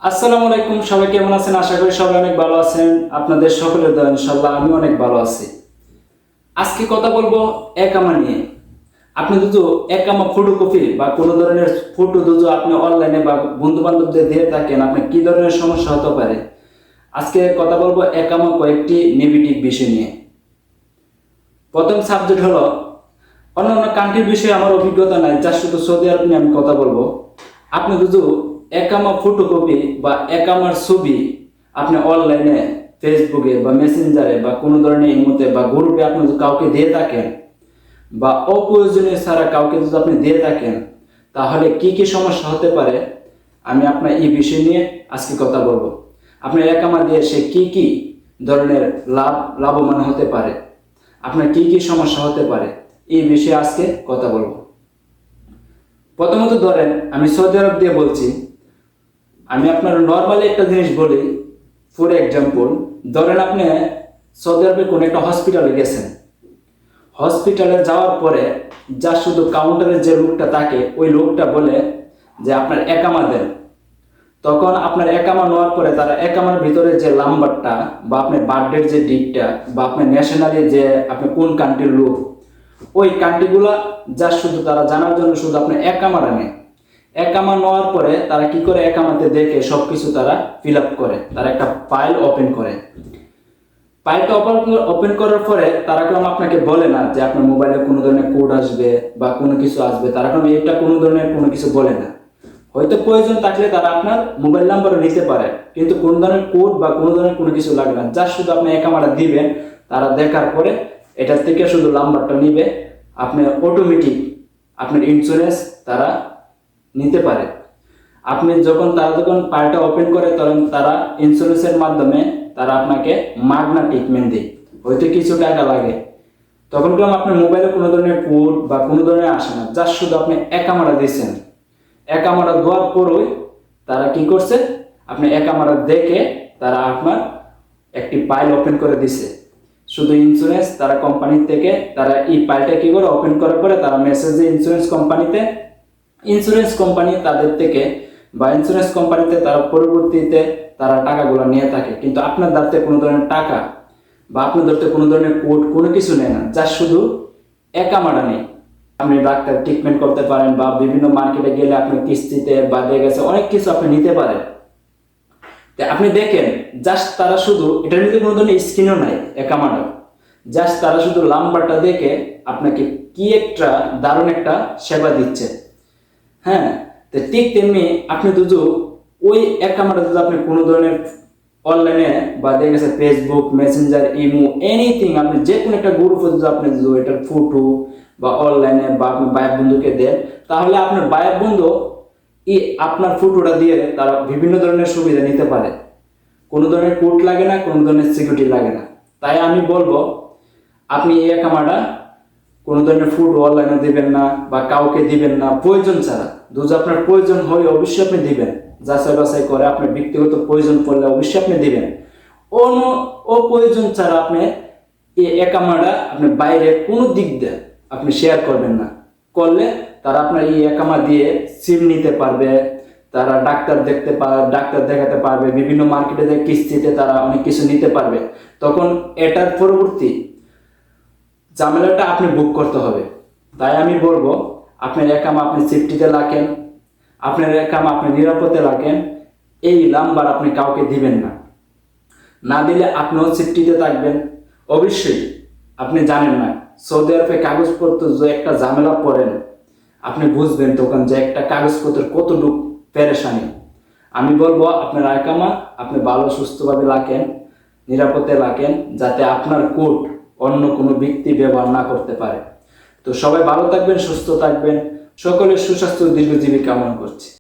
আসসালামু আলাইকুম, সবাই কেমন আছেন? আশা করি সবাই অনেক ভালো আছেন। আপনাদের সকলের দোয়া ইনশাআল্লাহ আমি অনেক ভালো আছি। আজকে কথা বলবো একামা নিয়ে। আপনি যদি একামা ফটোকপি বা কোনো ধরনের ফটো যদি আপনি অনলাইনে বা বন্ধু বান্ধবদের দিয়ে থাকেন, আপনার কি ধরনের সমস্যা হতে পারে। আজকে কথা বলবো একামা কয়েকটি নেগেটিভ বিষয় নিয়ে। প্রথম সাবজেক্ট হলো, অন্যান্য কান্ট্রির বিষয়ে আমার অভিজ্ঞতা নাই, যা শুধু সৌদি আরব নিয়ে আমি কথা বলবো। আপনি যদি একামা ফটোকপি বা একামার ছবি আপনি অনলাইনে ফেসবুকে বা মেসেঞ্জারে বা কোনো ধরনের ইমোতে বা গ্রুপে আপনি যদি কাউকে দিয়ে থাকেন বা অপ্রয়োজনীয় ছাড়া কাউকে যদি আপনি দিয়ে থাকেন, তাহলে কি কি সমস্যা হতে পারে আমি আপনার এই বিষয় নিয়ে আজকে কথা বলবো। আপনার একামা দিয়ে সে কি কি ধরনের লাভবান হতে পারে, আপনার কি কি সমস্যা হতে পারে, এই বিষয়ে আজকে কথা বলবো। প্রথমত ধরেন, আমি সৌদি আরব দিয়ে বলছি। আমি আপনার নর্মালি একটা জিনিস বলি, ফর এক্সাম্পল ধরেন আপনি সৌদি আরবে কোনো একটা হসপিটালে গেছেন। হসপিটালে যাওয়ার পরে যা শুধু কাউন্টারের যে লোকটা থাকে, ওই লোকটা বলে যে আপনার একামা দেন। তখন আপনার একামা নেওয়ার পরে তারা একামার ভিতরে যে নাম্বারটা বা আপনার বার্থডের যে ডেটটা বা আপনার ন্যাশনালি যে আপনি কোন কান্ট্রির লোক, ওই কান্ট্রিগুলো যা শুধু তারা জানার জন্য শুধু আপনার একামারা নেয়। একামা নেওয়ার পরে তারা কি করে, একামাতে দেখে সবকিছু তারা ফিল আপ করে, তারা একটা ফাইল ওপেন করে। ফাইলটা ওপেন করার পরে তারা কোনো আপনাকে বলে না যে আপনার মোবাইলে কোনো ধরনের কোড আসবে বা কোনো কিছু আসবে, তারা কোনো এটা কোনো ধরনের কোনো কিছু বলে না। হয়তো প্রয়োজন থাকলে তারা আপনার মোবাইল নাম্বারও নিতে পারে, কিন্তু কোনো ধরনের কোড বা কোনো ধরনের কোনো কিছু লাগে না। যা শুধু আপনি একামাটা দিবেন, তারা দেখার পরে এটার থেকে শুধু নাম্বারটা নিবে, আপনি অটোমেটিক আপনার ইন্স্যুরেন্স তারা নিতে পারে। আপনি যখন ফাইলটা ওপেন করে, তখন তারা ইন্স্যুরেন্সের মাধ্যমে তারা আপনাকে মাগনা ট্রিটমেন্ট দেয়। হয়তো কিছু টাকা লাগে, তখন কিন্তু আপনার মোবাইলে কোনো ধরনের কোড বা কোনো ধরনের আসে না। যা শুধু আপনি একামারা দিয়েছেন, একামারা দেওয়ার পরই তারা কি করছে, আপনি একামারা দেখে তারা আপনার একটি ফাইল ওপেন করে দিছে। শুধু ইন্স্যুরেন্স তারা কোম্পানি থেকে তারা এই ফাইলটা কি করে ওপেন করার পরে তারা মেসেজ দিয়ে ইন্স্যুরেন্স কোম্পানিতে, ইন্স্যুরেন্স কোম্পানি তাদের থেকে বা ইন্স্যুরেন্স কোম্পানিতে তারা পরবর্তীতে তারা টাকাগুলো নিয়ে থাকে। কিন্তু আপনার দাঁড়তে কোনো ধরনের টাকা বা আপনার ধরতে কোনো ধরনের কোড কোনো কিছু নেয় না, যা শুধু একামারা নেই। আপনি ডাক্তার ট্রিটমেন্ট করতে পারেন বা বিভিন্ন মার্কেটে গেলে আপনি কিস্তিতে বা দিয়ে গেছে অনেক কিছু আপনি নিতে পারেন। আপনি দেখেন, জাস্ট তারা শুধু এটার মধ্যে কোনো ধরনের স্ক্রিনও নাই একামাটা, জাস্ট তারা শুধু নাম্বারটা দেখে আপনাকে কি একটা দারুণ একটা সেবা দিচ্ছে। হ্যাঁ, তো ঠিক তেমনি আপনি যদি ওই একামাটা যদি আপনি কোনো ধরনের অনলাইনে বা দেখা গেছে ফেসবুক মেসেঞ্জার ইমো এনিথিং, আপনি যে কোনো একটা গ্রুপে যদি আপনি যদি এটার ফটো বা অনলাইনে বা আপনি ভাই বন্ধুকে দেন, তাহলে আপনার ভাই বন্ধু আপনার ফটোটা দিয়ে তারা বিভিন্ন ধরনের সুবিধা নিতে পারে। কোনো ধরনের কোড লাগে না, কোনো ধরনের সিকিউরিটি লাগে না। তাই আমি বলবো, আপনি এই একামাটা কোনো ধরনের ফুড অনলাইনে দিবেন না বা কাউকে দিবেন না প্রয়োজন ছাড়া। যদি আপনার প্রয়োজন হয় অবশ্যই আপনি দিবেন, যাচাই বাছাই করে আপনার ব্যক্তিগত প্রয়োজন পড়লে অবশ্যই আপনি দিবেন। অপ্রয়োজন ছাড়া আপনি এই একামাটা আপনি বাইরে কোনো দিক দিয়ে আপনি শেয়ার করবেন না। করলে তারা আপনার এই একামা দিয়ে সিম নিতে পারবে, তারা ডাক্তার দেখাতে পারবে, বিভিন্ন মার্কেটে যে কিস্তিতে তারা অনেক কিছু নিতে পারবে। তখন এটার পরবর্তী ঝামেলাটা আপনি বুক করতে হবে। তাই আমি বলবো, আপনার একামা আপনি সেফটিতে রাখেন, আপনার একামা আপনি নিরাপদে রাখেন। এই নাম্বার আপনি কাউকে দিবেন না, না দিলে আপনিও সেফটিতে থাকবেন। অবশ্যই আপনি জানেন না সৌদি আরবে কাগজপত্র যে একটা ঝামেলা পড়েন, আপনি বুঝবেন তখন যে একটা কাগজপত্রের কতটুকু পেরেশানি। আমি বলবো আপনার একামা আপনি ভালো সুস্থভাবে রাখেন, নিরাপদে রাখেন, যাতে আপনার কোড অন্য কোনো ব্যক্তি ব্যবহার না করতে পারে। তো সবাই ভালো থাকবেন, সুস্থ থাকবেন, সকলের সুস্বাস্থ্য দীর্ঘজীবী কামনা করছি।